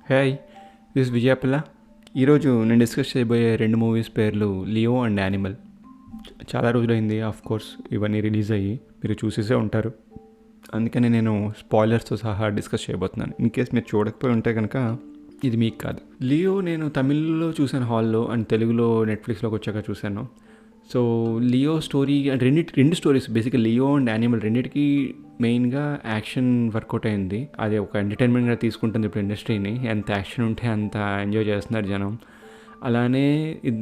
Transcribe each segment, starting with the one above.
Hi, this Vijayapalla. ఈరోజు నేను discuss చేయబోయే రెండు మూవీస్ పేర్లు లియో అండ్ యానిమల్. చాలా రోజులైంది ఆఫ్ కోర్స్ ఇవన్నీ రిలీజ్ అయ్యి, మీరు చూసేసే ఉంటారు. అందుకని నేను స్పాయిలర్స్తో సహా డిస్కస్ చేయబోతున్నాను. ఇన్ కేస్ మీరు చూడకపోయి ఉంటే కనుక ఇది మీకు కాదు. లియో నేను తమిళ్లో చూసాను హాల్లో, అండ్ తెలుగులో నెట్ఫ్లిక్స్లోకి వచ్చాక చూశాను. సో లియో స్టోరీ అంటే రెండు స్టోరీస్ బేసిక్గా లియో అండ్ యానిమల్ రెండింటికి మెయిన్గా యాక్షన్ వర్కౌట్ అయింది. అది ఒక ఎంటర్టైన్మెంట్గా తీసుకుంటుంది ఇప్పుడు ఇండస్ట్రీని. ఎంత యాక్షన్ ఉంటే అంత ఎంజాయ్ చేస్తున్నారు జనం. అలానే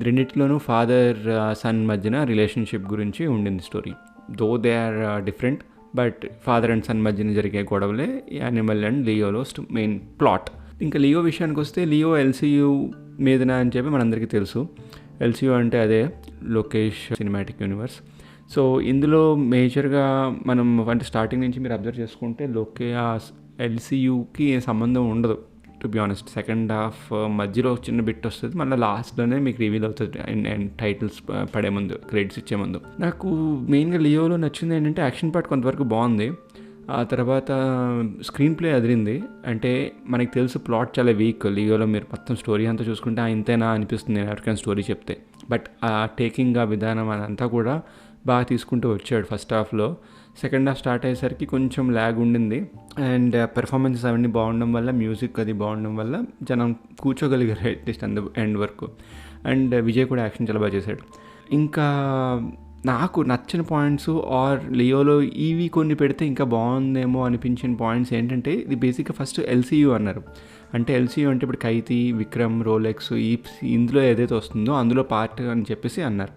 రెండింటిలోనూ ఫాదర్ సన్ మధ్యన రిలేషన్షిప్ గురించి ఉండింది story. Though they are different, but father and son మధ్యన జరిగే గొడవలే యానిమల్ అండ్ లియోలో మెయిన్ ప్లాట్. ఇంకా లియో విషయానికి వస్తే లియో ఎల్సీయూ మీదన అని చెప్పి మనందరికీ తెలుసు. ఎల్సీయూ అంటే అదే లోకేష్ సినిమాటిక్ యూనివర్స్. సో ఇందులో మేజర్గా మనం అంటే స్టార్టింగ్ నుంచి మీరు అబ్జర్వ్ చేసుకుంటే ఎల్సీయూకి సంబంధం ఉండదు to be honest. Second half మధ్యలో చిన్న బిట్ వస్తుంది, మళ్ళీ లాస్ట్లోనే మీకు రివీల్ అవుతుంది అండ్ టైటిల్స్ పడే ముందు, క్రెడిట్స్ ఇచ్చే ముందు. నాకు మెయిన్గా లియోలో నచ్చింది ఏంటంటే యాక్షన్ పార్ట్ కొంతవరకు బాగుంది. ఆ తర్వాత స్క్రీన్ ప్లే అదిరింది. అంటే మనకి తెలుసు ప్లాట్ చాలా వీక్ లియోలో. మీరు మొత్తం స్టోరీ అంతా చూసుకుంటే ఇంతేనా అనిపిస్తుంది ఎవరికైనా స్టోరీ చెప్తే. బట్ ఆ టేకింగ్ ఆ విధానం అదంతా కూడా బాగా తీసుకుంటూ వచ్చాడు ఫస్ట్ హాఫ్లో. సెకండ్ హాఫ్ స్టార్ట్ అయ్యేసరికి కొంచెం ల్యాగ్ ఉండింది. అండ్ పెర్ఫార్మెన్సెస్ అవన్నీ బాగుండడం వల్ల, మ్యూజిక్ అది బాగుండడం వల్ల జనం కూర్చోగలిగారు అట్లీస్ట్ ఎండ్ వరకు. అండ్ విజయ్ కూడా యాక్షన్ చాలా బాగా చేశాడు. ఇంకా నాకు నచ్చిన పాయింట్స్ ఆర్ లియోలో ఇవి కొన్ని పెడితే ఇంకా బాగుందేమో అనిపించిన పాయింట్స్ ఏంటంటే, ఇది బేసిక్గా ఫస్ట్ ఎల్సీయూ అన్నారు. అంటే ఎల్సీయూ అంటే ఇప్పుడు ఖైతీ, విక్రమ్, రోలెక్స్ ఇందులో ఏదైతే వస్తుందో అందులో పార్ట్ అని చెప్పేసి అన్నారు.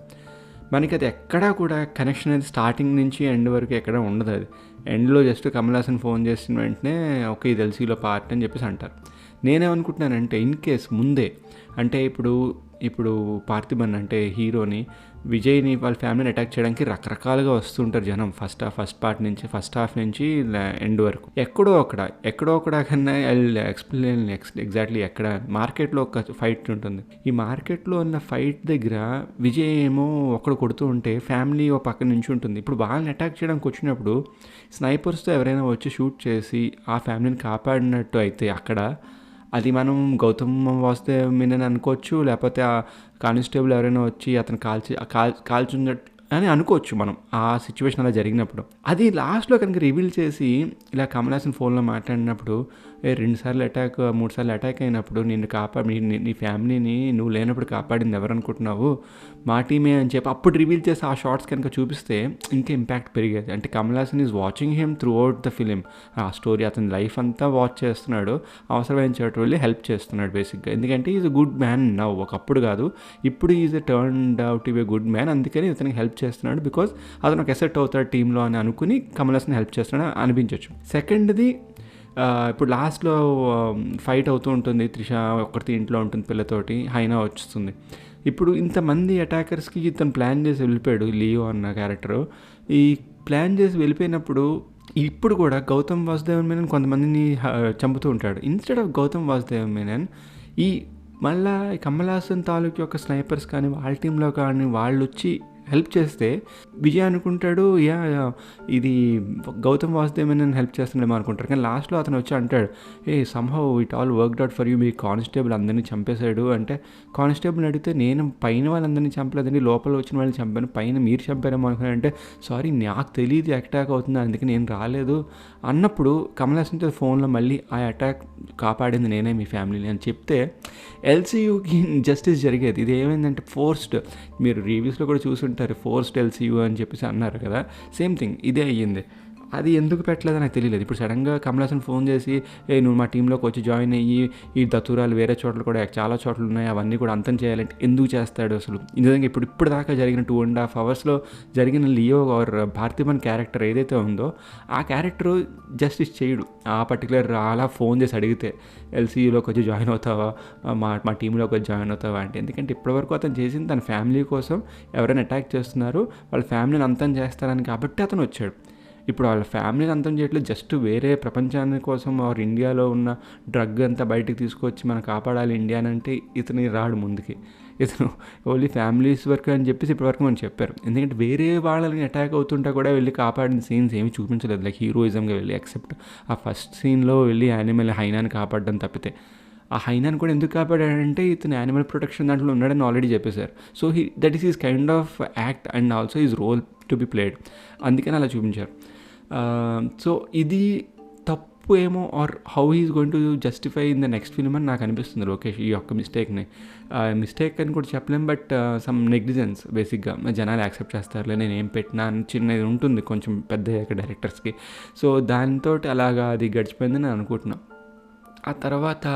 మనకి అది ఎక్కడా కూడా కనెక్షన్ అనేది స్టార్టింగ్ నుంచి ఎండ్ వరకు ఎక్కడ ఉండదు. అది ఎండ్లో జస్ట్ కమల్ హాసన్ ఫోన్ చేసిన వెంటనే ఓకే ఇది ఎల్సీయూలో పార్ట్ అని చెప్పేసి అంటారు. నేనేమనుకుంటున్నానంటే ఇన్ కేస్ ముందే అంటే ఇప్పుడు పార్థిబన్ అంటే హీరోని, విజయ్ని వాళ్ళ ఫ్యామిలీని అటాక్ చేయడానికి రకరకాలుగా వస్తుంటారు జనం ఫస్ట్ హాఫ్ నుంచి ఎండ్ వరకు. ఎక్కడో అక్కడ కన్నా ఎక్స్ప్లెయిన్ ఎగ్జాక్ట్లీ ఎక్కడ మార్కెట్లో ఒక ఫైట్ ఉంటుంది. ఈ మార్కెట్లో ఉన్న ఫైట్ దగ్గర విజయ్ ఏమో ఒకడు కొడుతూ ఉంటే ఫ్యామిలీ ఒక పక్క నుంచి ఉంటుంది. ఇప్పుడు వాళ్ళని అటాక్ చేయడానికి వచ్చినప్పుడు స్నైపర్స్తో ఎవరైనా వచ్చి షూట్ చేసి ఆ ఫ్యామిలీని కాపాడినట్టు అయితే అక్కడ అది మనం గౌతమ్ వాసుదేవ్ మీనని అనుకోవచ్చు, లేకపోతే ఆ కానిస్టేబుల్ ఎవరైనా వచ్చి అతను కాల్చున్నట్టు అని అనుకోవచ్చు మనం ఆ సిచ్యువేషన్ అలా జరిగినప్పుడు. అది లాస్ట్లో కనుక రివీల్ చేసి ఇలా కమల్ హాసన్ ఫోన్లో మాట్లాడినప్పుడు 2 సార్లు అటాక్ 3 సార్లు అటాక్ అయినప్పుడు నిన్ను నీ ఫ్యామిలీని నువ్వు లేనప్పుడు కాపాడింది ఎవరనుకుంటున్నావు, మా టీమే అని చెప్పి అప్పుడు రివీల్ చేసి ఆ షార్ట్స్ కనుక చూపిస్తే ఇంకా ఇంపాక్ట్ పెరిగేది. అంటే Kamal Haasan is watching him through out the film. ఆ స్టోరీ అతని లైఫ్ అంతా వాచ్ చేస్తున్నాడు, అవసరమైన చోటు వెళ్ళి హెల్ప్ చేస్తున్నాడు బేసిక్గా. ఎందుకంటే is a good man now, ఒకప్పుడు కాదు ఇప్పుడు is turned out to be good man. అందుకని ఇతనికి హెల్ప్ చేస్తున్నాడు బికాజ్ అతను ఒక ఎసెట్ అవుతాడు టీంలో అని అనుకుని కమల్ హాసన్ హెల్ప్ చేస్తున్నాడు అనిపించవచ్చు. సెకండ్ది ఇప్పుడు లాస్ట్లో ఫైట్ అవుతూ ఉంటుంది, త్రిష ఒక్కరితో ఇంట్లో ఉంటుంది పిల్లతోటి, హైనా వస్తుంది. ఇప్పుడు ఇంతమంది అటాకర్స్కి ఇతను ప్లాన్ చేసి వెళ్ళిపోయాడు లియో అన్న క్యారెక్టరు. ఈ ప్లాన్ చేసి వెళ్ళిపోయినప్పుడు ఇప్పుడు కూడా గౌతమ్ వాసుదేవన్ మేనన్ కొంతమందిని చంపుతూ ఉంటాడు. ఇన్స్టెడ్ ఆఫ్ గౌతమ్ వాసుదేవన్ మేనన్ ఈ మళ్ళీ కమల్ హాసన్ తాలూకు యొక్క స్నైపర్స్ కానీ వాళ్ళ టీంలో కానీ వాళ్ళు వచ్చి హెల్ప్ చేస్తే విజయ్ అనుకుంటాడు ఇది గౌతమ్ వాసుదేవ్ నన్ను హెల్ప్ చేస్తున్నాడేమో అనుకుంటారు. కానీ లాస్ట్లో అతను వచ్చి అంటాడు, somehow it all worked out for you, me constable అందరినీ చంపేశాడు అంటే. కానిస్టేబుల్ని అడిగితే నేను పైన వాళ్ళందరినీ చంపలేదండి, లోపల వచ్చిన వాళ్ళని చంపాను, పైన మీరు చంపారేమో అనుకున్నాను అంటే, సారీ నాకు తెలియదు అటాక్ అవుతుంది అందుకే నేను రాలేదు అన్నప్పుడు కమల్ హాసన్ ఫోన్లో మళ్ళీ ఆ అటాక్ కాపాడింది నేనే మీ ఫ్యామిలీని అని చెప్తే ఎల్సీయూకి జస్టిస్ జరిగేది. ఇది ఏమైందంటే ఫోర్స్డ్, మీరు రివ్యూస్లో కూడా చూసుంటారు ఫోర్స్డ్ ఎల్సీయూ అని చెప్పేసి అన్నారు కదా, సేమ్ థింగ్ ఇదే అయ్యింది. అది ఎందుకు పెట్టలేదో నాకు తెలియలేదు. ఇప్పుడు సడన్గా కమల్ హాసన్ ఫోన్ చేసి నువ్వు మా టీంలోకి వచ్చి జాయిన్ అయ్యి ఈ దత్తూరాలు వేరే చోట్ల కూడా చాలా చోట్ల ఉన్నాయి అవన్నీ కూడా అంతం చేయాలంటే ఎందుకు చేస్తాడు అసలు? నిజంగా ఇప్పుడు దాకా జరిగిన 2.5 అవర్స్లో జరిగిన లియో ఆర్ పార్థిబన్ క్యారెక్టర్ ఏదైతే ఉందో ఆ క్యారెక్టరు జస్టిస్ చేయడు. ఆ పర్టికులర్ అలా ఫోన్ చేసి అడిగితే ఎల్సీయూలోకి వచ్చి జాయిన్ అవుతావా, మా టీంలోకి వచ్చి జాయిన్ అవుతావా అంటే. ఎందుకంటే ఇప్పటివరకు అతను చేసింది తన ఫ్యామిలీ కోసం, ఎవరైనా అటాక్ చేస్తున్నారు వాళ్ళ ఫ్యామిలీని అంతం చేస్తారని కాబట్టి అతను వచ్చాడు. ఇప్పుడు వాళ్ళ ఫ్యామిలీని అంతం చేయట్లేదు, జస్ట్ వేరే ప్రపంచాన్ని కోసం ఆర్ ఇండియాలో ఉన్న డ్రగ్ అంతా బయటకు తీసుకొచ్చి మనం కాపాడాలి ఇండియాని అంటే ఇతని రాడు ముందుకి. ఇతను ఓన్లీ ఫ్యామిలీస్ వర్క్ అని చెప్పేసి ఇప్పటివరకు మనం చెప్పారు. ఎందుకంటే వేరే వాళ్ళని అటాక్ అవుతుంటా కూడా వెళ్ళి కాపాడిన సీన్స్ ఏమి చూపించలేదు లైక్ హీరోయిజంగా వెళ్ళి, ఎక్సెప్ట్ ఆ ఫస్ట్ సీన్లో వెళ్ళి యానిమల్ హైనాని కాపాడడం తప్పితే. ఆ హైనాని కూడా ఎందుకు కాపాడాడంటే ఇతను యానిమల్ ప్రొటెక్షన్ దాంట్లో ఉన్నాడని ఆల్రెడీ చెప్పేశారు. So that is his kind of act and also is role to be played, అందుకని అలా చూపించారు. సో ఇది తప్పు ఏమో, or how is going to justify in the next film అని నాకు అనిపిస్తుంది లోకేష్ ఈ యొక్క మిస్టేక్ని. మిస్టేక్ అని కూడా చెప్పలేం, బట్ సమ్ నెగ్లిజెన్స్ బేసిక్గా జనాలు యాక్సెప్ట్ చేస్తారులే నేను ఏం పెట్టినా అని చిన్నది ఉంటుంది కొంచెం పెద్ద డైరెక్టర్స్కి. సో దాంతో అలాగా అది గడిచిపోయిందని నేను అనుకుంటున్నాను. ఆ తర్వాత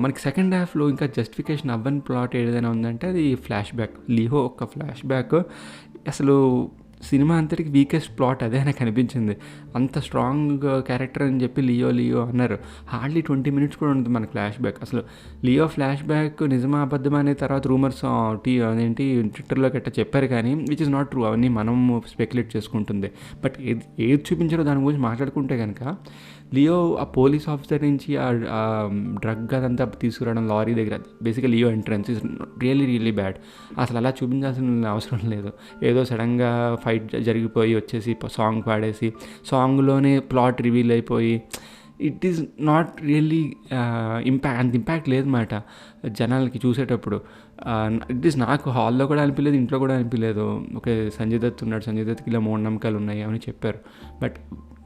మనకి సెకండ్ హాఫ్లో ఇంకా జస్టిఫికేషన్ అవ్వని ప్లాట్ ఏదైనా ఉందంటే అది ఫ్లాష్ బ్యాక్. లియో ఒక ఫ్లాష్ బ్యాక్ అసలు సినిమా అంతటికి వీకెస్ట్ ప్లాట్ అదే నాకు అనిపించింది. అంత స్ట్రాంగ్ క్యారెక్టర్ అని చెప్పి లియో అన్నారు. హార్డ్లీ 20 minutes కూడా ఉంటుంది మనకి ఫ్లాష్ బ్యాక్. అసలు లియో ఫ్లాష్ బ్యాక్ నిజమా అబద్ధమా అనే తర్వాత రూమర్స్ అదేంటి ట్విట్టర్లో గట్టా చెప్పారు, కానీ విచ్ ఇస్ నాట్ ట్రూ. అవన్నీ మనం స్పెక్యులేట్ చేసుకుంటుంది. బట్ ఏది చూపించారో దాని గురించి మాట్లాడుకుంటే కనుక లియో ఆ పోలీస్ ఆఫీసర్ నుంచి ఆ డ్రగ్ అదంతా తీసుకురావడం లారీ దగ్గర, బేసిక్గా Leo entrance is really bad. అసలు అలా చూపించాల్సిన అవసరం లేదు. ఏదో సడన్గా ఫైట్ జరిగిపోయి వచ్చేసి సాంగ్ పాడేసి సాంగ్లోనే ప్లాట్ రివీల్ అయిపోయి ఇట్ ఈస్ నాట్ రియల్లీ అంత ఇంపాక్ట్ లేదన్నమాట జనాలకి చూసేటప్పుడు. ఇట్ ఈస్ నాకు హాల్లో కూడా అనిపించలేదు, ఇంట్లో కూడా అనిపించలేదు. ఓకే సంజయ్ దత్ ఉన్నాడు, సంజయ్ దత్కి ఇలా మూఢనమ్మకాలు ఉన్నాయి అని చెప్పారు. బట్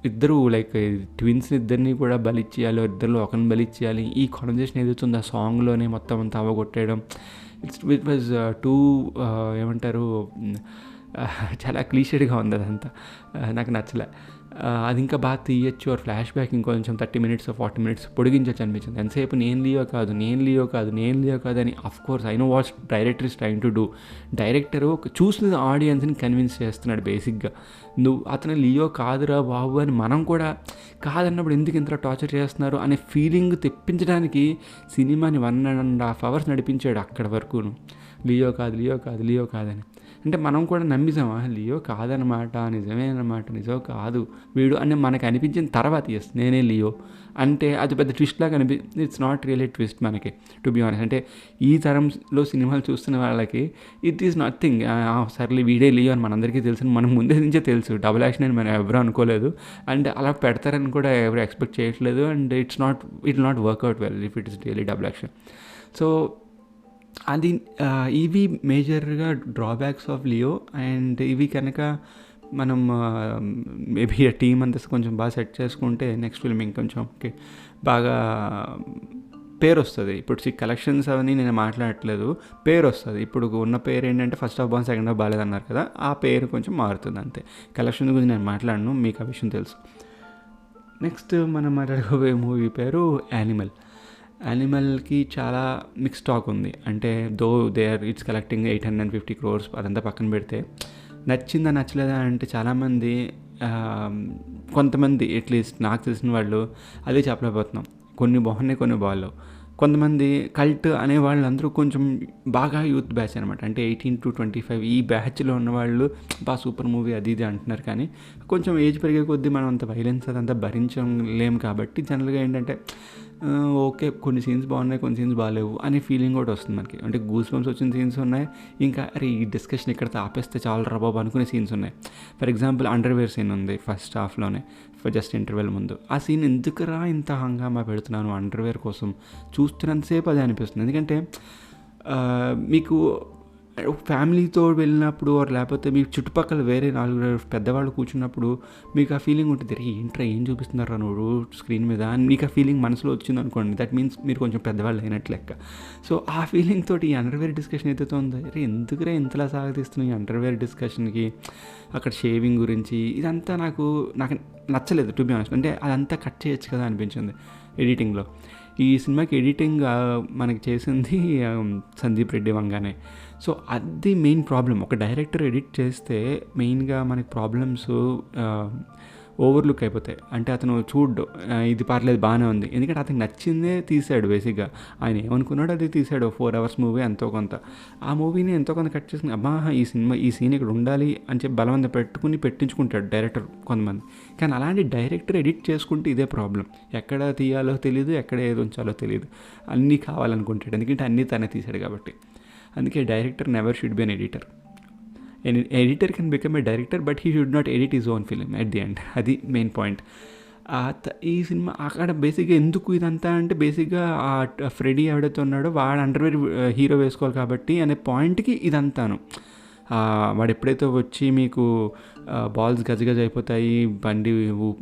ఇద్దరు లైక్ ట్విన్స్ ఇద్దరిని కూడా బలిచ్చేయాలి, ఇద్దరిలో ఒకరిని బలిచ్చేయాలి, ఈ కాన్వర్జేషన్ ఏదైతుందో ఆ సాంగ్లోనే మొత్తం అంతా అవగొట్టేయడం ఇట్ వాజ్ టూ ఏమంటారు చాలా క్లీషేడ్గా ఉంది అదంతా. నాకు నచ్చలే. అది ఇంకా బాగా తీయచ్చు, ఆర్ ఫ్లాష్ బ్యాక్ ఇంకొంచెం 30 minutes 40 minutes పొడిగించవచ్చు అనిపించింది. ఎంతసేపు నేను లియో కాదు అని. Of course I know what's director is trying to do. Director చూసిన ఆడియన్స్ని కన్విన్స్ చేస్తున్నాడు బేసిక్గా. అతను లియో కాదురా బాబు అని మనం కూడా కాదన్నప్పుడు ఎందుకు ఇంత టార్చర్ చేస్తున్నారు అనే ఫీలింగ్ తెప్పించడానికి సినిమాని 1.5 hours నడిపించాడు అక్కడ వరకును. లియో కాదని. అంటే మనం కూడా నమ్మిసామా లియో కాదనమాట, నిజమే అనమాట, నిజం కాదు వీడు అని మనకు అనిపించిన తర్వాత ఎస్ నేనే లియో అంటే అది పెద్ద ట్విస్ట్ లాగా ఇట్స్ నాట్ రియలీ ట్విస్ట్ మనకి, టు బి ఆనెస్ట్. అంటే ఈ తరంలో సినిమాలు చూస్తున్న వాళ్ళకి ఇట్ ఈస్ నథింగ్. సర్లే వీడే లియో అని మనందరికీ తెలుసు, మనం ముందే నుంచే తెలుసు. డబుల్ యాక్షన్ అని మనం ఎవరు అనుకోలేదు, అండ్ అలా పెడతారని కూడా ఎవరు ఎక్స్పెక్ట్ చేయట్లేదు. And it not work out well if it is really double action. So అది ఇవి మేజర్గా డ్రాబ్యాక్స్ ఆఫ్ లియో. అండ్ ఇవి కనుక మనం మేబీ ఆ టీమ్ అంతా కొంచెం బాగా సెట్ చేసుకుంటే నెక్స్ట్ ఫిల్మ్ ఇంకొంచెం ఓకే బాగా పేరు వస్తుంది. ఇప్పుడు కలెక్షన్స్ అవన్నీ నేను మాట్లాడట్లేదు, పేరు వస్తుంది. ఇప్పుడు ఉన్న పేరు ఏంటంటే ఫస్ట్ హాఫ్ బాగుంది సెకండ్ హాఫ్ బాగాలేదన్నారు కదా, ఆ పేరు కొంచెం మారుతుంది అంతే. కలెక్షన్ గురించి నేను మాట్లాడను, మీకు ఆ విషయం తెలుసు. నెక్స్ట్ మనం మాట్లాడుకోబోయే మూవీ పేరు యానిమల్కి చాలా మిక్స్ టాక్ ఉంది. అంటే దో ఇట్స్ కలెక్టింగ్ 850 crores అదంతా పక్కన పెడితే నచ్చిందా నచ్చలేదా అంటే చాలామంది కొంతమంది అట్లీస్ట్ నాకు తెలిసిన వాళ్ళు అదే చెప్పలేకపోతున్నాం. కొన్ని బాగున్నాయి, కొన్ని బాగాలేవు. కొంతమంది కల్ట్ అనే వాళ్ళందరూ కొంచెం బాగా యూత్ బ్యాచ్ అనమాట. అంటే 18 to 25 ఈ బ్యాచ్లో ఉన్నవాళ్ళు బాగా సూపర్ మూవీ అది ఇది అంటున్నారు. కానీ కొంచెం ఏజ్ పెరిగే కొద్దీ మనం అంత వైలెన్స్ అదంతా భరించలేము కాబట్టి జనరల్గా ఏంటంటే ఓకే కొన్ని సీన్స్ బాగున్నాయి, కొన్ని సీన్స్ బాగాలేవు అనే ఫీలింగ్ కూడా వస్తుంది మనకి. అంటే గూస్ బంప్స్ వచ్చిన సీన్స్ ఉన్నాయి, ఇంకా అరే ఈ డిస్కషన్ ఇక్కడ ఆపేస్తే చాలా రబాబు అనుకునే సీన్స్ ఉన్నాయి. ఫర్ ఎగ్జాంపుల్ అండర్వేర్ సీన్ ఉంది ఫస్ట్ హాఫ్లోనే, జస్ట్ ఇంటర్వెల్ ముందు. ఆ సీన్ ఎందుకురా ఇంత హంగామా పెడుతున్నాను అండర్వేర్ కోసం, చూస్తున్నంతసేపు అదే అనిపిస్తుంది. ఎందుకంటే మీకు ఫ్యామిలీతో వెళ్ళినప్పుడు లేకపోతే మీ చుట్టుపక్కల వేరే 4 పెద్దవాళ్ళు కూర్చున్నప్పుడు మీకు ఆ ఫీలింగ్ ఉంటుంది, ఏంట్రా ఏం చూపిస్తున్నారా నువ్వు స్క్రీన్ మీద అని మీకు ఆ ఫీలింగ్ మనసులో వచ్చింది అనుకోండి, దట్ మీన్స్ మీరు కొంచెం పెద్దవాళ్ళు అయినట్లు లెక్క. సో ఆ ఫీలింగ్ తోటి ఈ అండర్వేర్ డిస్కషన్ ఏదైతే ఉందో, ఎందుకురా ఇంతలా సాగతీస్తున్నాయి ఈ అండర్వేర్ డిస్కషన్కి, అక్కడ షేవింగ్ గురించి ఇదంతా నాకు నచ్చలేదు టు బి ఆనెస్ట్. అంటే అదంతా కట్ చేయొచ్చు కదా అనిపించింది ఎడిటింగ్లో. ఈ సినిమాకి ఎడిటింగ్ మనకి చేసింది సందీప్ రెడ్డి వంగానే. సో అది మెయిన్ ప్రాబ్లం. ఒక డైరెక్టర్ ఎడిట్ చేస్తే మెయిన్గా మనకి ప్రాబ్లమ్స్ ఓవర్లుక్ అయిపోతాయి. అంటే అతను చూడ్డు ఇది పర్లేదు బాగానే ఉంది, ఎందుకంటే అతనికి నచ్చిందే తీసాడు. బేసిక్గా ఆయన ఏమనుకున్నాడో అది తీసాడు. 4 hours మూవీ ఎంతో కొంత, ఆ మూవీని ఎంతో కొంత కట్ చేసుకుని అబ్బా ఈ సీన్ ఇక్కడ ఉండాలి అని చెప్పి బలవంత పెట్టించుకుంటాడు డైరెక్టర్ కొంతమంది. కానీ అలాంటి డైరెక్టర్ ఎడిట్ చేసుకుంటే ఇదే ప్రాబ్లం. ఎక్కడ తీయాలో తెలియదు, ఎక్కడ ఏది ఉంచాలో తెలియదు, అన్నీ కావాలనుకుంటాడు. ఎందుకంటే అన్నీ తనే తీసాడు కాబట్టి. అందుకే director never should be an editor. Editor can become a director but he should not edit his own film at the end. అది మెయిన్ పాయింట్. ఈ సినిమా అక్కడ బేసిక్గా ఎందుకు ఇదంతా అంటే బేసిక్గా ఆ ఫ్రెడీ ఎవడైతే ఉన్నాడో వాడు అండర్వేర్ హీరో వేసుకోవాలి కాబట్టి అనే పాయింట్కి ఇదంతాను. వాడు ఎప్పుడైతే వచ్చి మీకు బాల్స్ గజగజ అయిపోతాయి బండి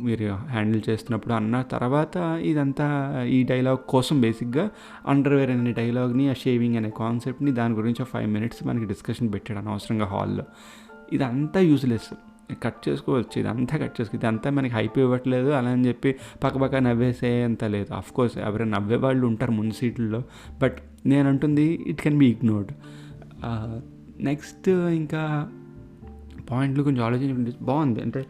మీరు హ్యాండిల్ చేస్తున్నప్పుడు అన్న తర్వాత ఇదంతా ఈ డైలాగ్ కోసం బేసిక్గా అండర్వేర్ అనే డైలాగ్ని, ఆ షేవింగ్ అనే కాన్సెప్ట్ని దాని గురించి 5 minutes మనకి డిస్కషన్ పెట్టాడు అనవసరంగా హాల్లో. ఇదంతా యూజ్లెస్, కట్ చేసుకోవచ్చు, ఇదంతా కట్ చేసుకోవచ్చు. ఇదంతా మనకి హైప్ ఇవ్వట్లేదు అలా అని చెప్పి పక్క నవ్వేసే అంత లేదు. అఫ్కోర్స్ ఎవరైనా నవ్వే వాళ్ళు ఉంటారు ముందు సీట్లలో, బట్ నేను అంటుంది it can be ignored. Next ఇంకా పాయింట్లు కొంచెం ఆలోచించి బాగుంది. అంటే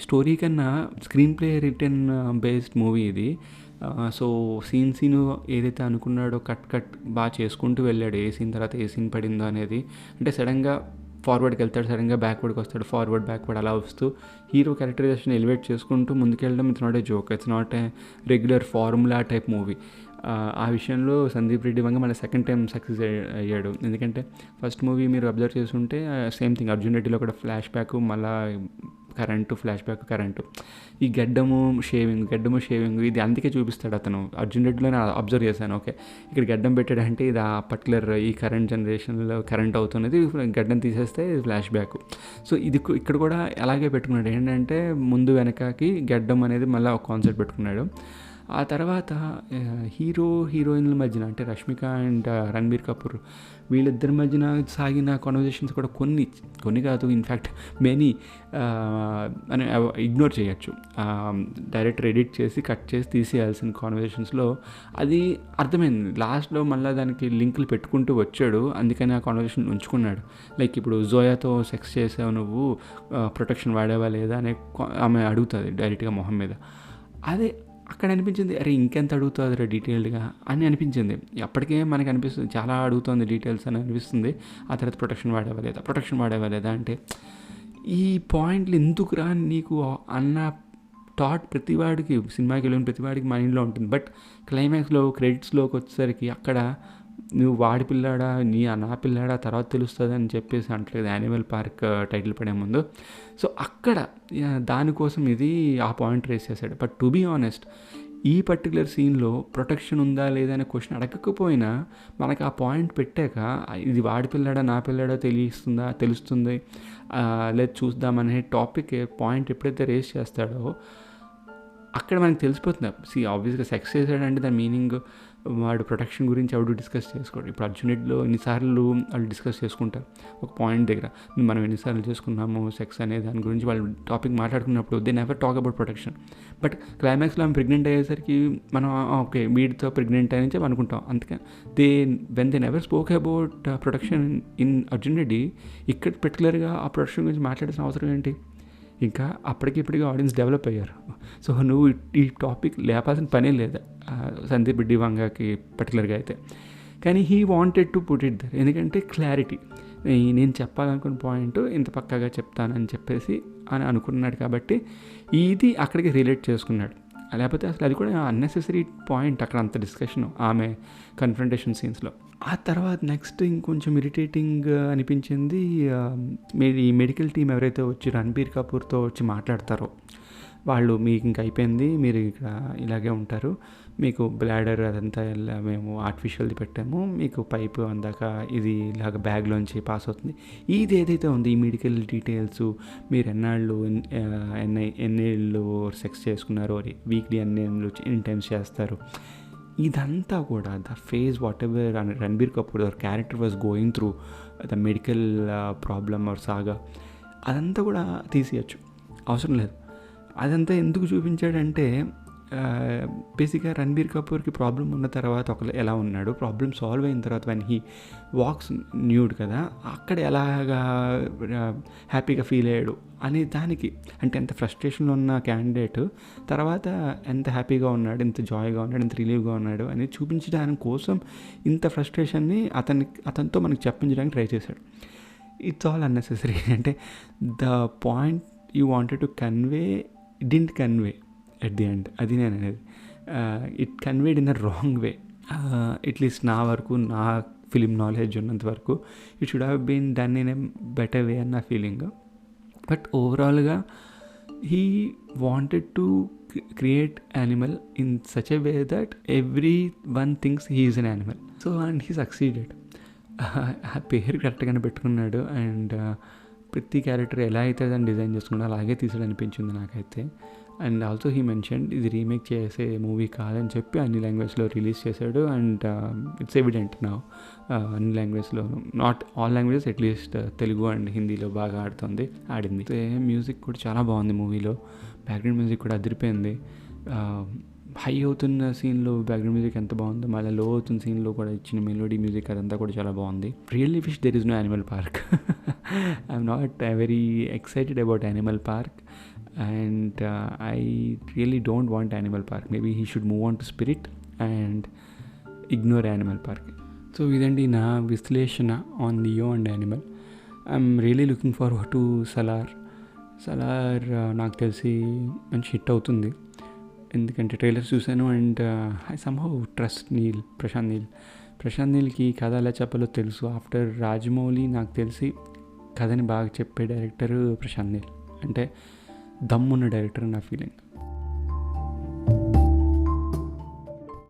స్టోరీ కన్నా screenplay return based movie ఇది. సో సీను ఏదైతే అనుకున్నాడో కట్ బాగా చేసుకుంటూ వెళ్ళాడు. ఏ సీన్ తర్వాత ఏ సీన్ పడిందో అనేది. అంటే సడన్గా ఫార్వర్డ్కి వెళ్తాడు, సడన్గా బ్యాక్వర్డ్కి వస్తాడు, బ్యాక్వర్డ్ అలా వస్తూ హీరో క్యారెక్టరైజేషన్ ఎలివేట్ చేసుకుంటూ ముందుకెళ్ళడం it's not a joke, it's not a regular formula type movie. ఆ విషయంలో సందీప్ రెడ్డి వంగ మన సెకండ్ టైం సక్సెస్ అయ్యాడు. ఎందుకంటే ఫస్ట్ మూవీ మీరు అబ్జర్వ్ చేస్తుంటే సేమ్ థింగ్, అర్జున్ రెడ్డిలో కూడా ఫ్లాష్ బ్యాక్, మళ్ళీ ఫ్లాష్ బ్యాక్ కరెంటు, ఈ గడ్డము షేవింగ్ ఇది అందుకే చూపిస్తాడు అతను. అర్జున్ రెడ్డిలోనే అబ్జర్వ్ చేశాను. ఓకే, ఇక్కడ గడ్డం పెట్టాడంటే ఇది ఆ పర్టికులర్ ఈ కరెంట్ జనరేషన్లో కరెంట్ అవుతున్నది, గడ్డం తీసేస్తే ఫ్లాష్ బ్యాక్. సో ఇది ఇక్కడ కూడా అలాగే పెట్టుకున్నాడు. ఏంటంటే ముందు వెనకకి గడ్డం అనేది మళ్ళీ ఒక కాన్సెప్ట్ పెట్టుకున్నాడు. ఆ తర్వాత హీరోయిన్ల మధ్యన అంటే రష్మిక అండ్ రణబీర్ కపూర్ వీళ్ళిద్దరి మధ్యన సాగిన కాన్వర్జేషన్స్ కూడా కొన్ని కాదు, ఇన్ఫ్యాక్ట్ మెనీ అని ఇగ్నోర్ చేయొచ్చు. డైరెక్టర్ ఎడిట్ చేసి కట్ చేసి తీసేయాల్సిన కాన్వర్జేషన్స్లో అది అర్థమైంది. లాస్ట్లో మళ్ళీ దానికి లింకులు పెట్టుకుంటూ వచ్చాడు, అందుకని ఆ కాన్వర్జేషన్ ఉంచుకున్నాడు. లైక్ ఇప్పుడు జోయాతో సెక్స్ చేసావు నువ్వు, ప్రొటెక్షన్ వాడేవా లేదా అనే ఆమె అడుగుతుంది డైరెక్ట్గా మొహం మీద. అదే అక్కడ అనిపించింది, అరే ఇంకెంత అడుగుతుంది రా డీటెయిల్డ్గా అని అనిపించింది. అప్పటికే మనకి అనిపిస్తుంది చాలా అడుగుతుంది డీటెయిల్స్ అని అనిపిస్తుంది. ఆ తర్వాత ప్రొటెక్షన్ వాడేవా లేదా అంటే ఈ పాయింట్లు ఎందుకురా నీకు అన్న థాట్ ప్రతివాడికి, సినిమాకి వెళ్ళిన ప్రతివాడికి మైండ్లో ఉంటుంది. బట్ క్లైమాక్స్లో క్రెడిట్స్లోకి వచ్చేసరికి అక్కడ నువ్వు వాడి పిల్లాడా నా పిల్లాడా తర్వాత తెలుస్తుంది అని చెప్పేసి అంటలేదు యానిమల్ పార్క్ టైటిల్ పడే ముందు. సో అక్కడ దానికోసం ఇది ఆ పాయింట్ రేస్ చేశాడు. బట్ టు బీ ఆనెస్ట్ ఈ పర్టికులర్ సీన్లో ప్రొటెక్షన్ ఉందా లేదా అనే క్వశ్చన్ అడగకపోయినా మనకు ఆ పాయింట్ పెట్టాక ఇది వాడి పిల్లాడా నా పిల్లాడా తెలుస్తుంది లేదు చూద్దామనే టాపిక్ పాయింట్ ఎప్పుడైతే రేస్ చేస్తాడో అక్కడ మనకు తెలిసిపోతుంది. ఆబ్వియస్గా సెక్స్ చేశాడంటే దాని మీనింగ్ వాడు ప్రొటెక్షన్ గురించి ఎవడు డిస్కస్ చేసుకోడు. ఇప్పుడు అర్జున్ రెడ్డిలో ఎన్నిసార్లు వాళ్ళు డిస్కస్ చేసుకుంటారు ఒక పాయింట్ దగ్గర, మనం ఎన్నిసార్లు చేసుకున్నాము సెక్స్ అనే దాని గురించి వాళ్ళు టాపిక్ మాట్లాడుకున్నప్పుడు they never talk about protection. But క్లైమాక్స్లో ఆమె ప్రెగ్నెంట్ అయ్యేసరికి మనం ఓకే వీడితో ప్రెగ్నెంట్ అని చెప్పి అనుకుంటాం. అందుకని when they never spoke about protection in Arjun Reddy, ఇక్కడ పర్టికులర్గా ఆ ప్రొటెక్షన్ గురించి మాట్లాడాల్సిన అవసరం ఏంటి? ఇంకా అప్పటికిప్పటికీ ఆడియన్స్ డెవలప్ అయ్యారు. సో నువ్వు ఈ టాపిక్ లేపాల్సిన పనే లేదు సందీప్ రెడ్డి వంగకి పర్టికులర్గా అయితే. కానీ he wanted to put it there, ఎందుకంటే క్లారిటీ, నేను చెప్పాలనుకున్న పాయింట్ ఇంత పక్కాగా చెప్తానని చెప్పేసి అని అనుకున్నాడు కాబట్టి ఇది అక్కడికి రిలేట్ చేసుకున్నాడు. లేకపోతే అసలు అది కూడా అన్నెసెసరీ పాయింట్ అక్కడ అంత డిస్కషన్ ఆమె కన్ఫ్రంటేషన్ సీన్స్లో. ఆ తర్వాత నెక్స్ట్ ఇంకొంచెం ఇరిటేటింగ్ అనిపించింది ఈ మెడికల్ టీం ఎవరైతే వచ్చి రణబీర్ కపూర్తో వచ్చి మాట్లాడతారో వాళ్ళు, మీకు ఇంక అయిపోయింది, మీరు ఇక్కడ ఇలాగే ఉంటారు, మీకు బ్లాడర్ అదంతా మేము ఆర్టిఫిషియల్ది పెట్టాము, మీకు పైపు అందాక ఇది ఇలాగ బ్యాగ్లోంచి పాస్ అవుతుంది, ఇది ఏదైతే ఉంది ఈ మెడికల్ డీటెయిల్స్, మీరు ఎన్నేళ్ళు సెక్స్ చేసుకున్నారు, వీక్లీ ఎన్ని టైమ్స్ చేస్తారు, ఇదంతా కూడా the phase whatever Ranbir Kapoor our character was going through the medical problem or saga, అదంతా కూడా తీసేయచ్చు, అవసరం లేదు. అదంతా ఎందుకు చూపించాడంటే బేసిక్గా రణబీర్ కపూర్కి ప్రాబ్లం ఉన్న తర్వాత ఎలా ఉన్నాడు, ప్రాబ్లం సాల్వ్ అయిన తర్వాత వెన్ హీ వాక్స్ న్యూడ్ కదా, అక్కడ ఎలాగా హ్యాపీగా ఫీల్ అయ్యాడు అనే దానికి, అంటే ఎంత ఫ్రస్ట్రేషన్లో ఉన్న క్యాండిడేట్ తర్వాత ఎంత హ్యాపీగా ఉన్నాడు, ఎంత జాయ్గా ఉన్నాడు, ఎంత రిలీవ్గా ఉన్నాడు అనేది చూపించడానికి కోసం ఇంత ఫ్రస్ట్రేషన్ని అతనితో మనకి చెప్పించడానికి ట్రై చేశాడు. It's all unnecessary. అంటే the point you wanted to convey didn't convey at the end, అది నేను అనేది. It conveyed in a wrong way, at least నా వరకు, నా ఫిలిం నాలెడ్జ్ ఉన్నంత వరకు it should have been done in a better way అన్న ఫీలింగ్. బట్ ఓవరాల్గా he wanted to create animal in such a way that everyone thinks he is an animal. So and he succeeded. ఆ పేరు కరెక్ట్గానే పెట్టుకున్నాడు. And ప్రతి character ఎలా అయితే దాన్ని డిజైన్ చేసుకున్నాడో అలాగే తీసాడు అనిపించింది నాకైతే. అండ్ ఆల్సో హీ మెన్షన్ ఇది రీమేక్ చేసే మూవీ కాదని చెప్పి అన్ని లాంగ్వేజ్లో రిలీజ్ చేశాడు. అండ్ ఇట్స్ ఎవిడెంట్ నా అన్ని లాంగ్వేజ్లో, not all languages, at least Telugu and హిందీలో బాగా ఆడింది. మ్యూజిక్ కూడా చాలా బాగుంది మూవీలో. బ్యాక్గ్రౌండ్ మ్యూజిక్ కూడా అదిరిపోయింది. హై అవుతున్న సీన్లో బ్యాక్గ్రౌండ్ మ్యూజిక్ ఎంత బాగుందో, మళ్ళీ లో అవుతున్న సీన్లో కూడా ఇచ్చిన మెలోడీ మ్యూజిక్ అదంతా కూడా చాలా బాగుంది. Really wish there is no Animal Park. I'm not very excited about Animal Park and I really don't want Animal Park. Maybe he should move on to Spirit and ignore Animal Park. So ఇదండి నా విశ్లేషణ on Leo and Animal. I'm really looking forward to Salaar. నాకు తెలిసి మంచి hit అవుతుంది, ఎందుకంటే trailers చూశాను. And I somehow trust Prashanth నీల్కి కథ ఎలా చెప్పాలో తెలుసు. ఆఫ్టర్ రాజమౌళి నాకు తెలిసి కథని బాగా చెప్పే డైరెక్టర్ ప్రశాంత్ నీల్, అంటే దమ్మున్న డైరెక్టర్ నా ఫీలింగ్.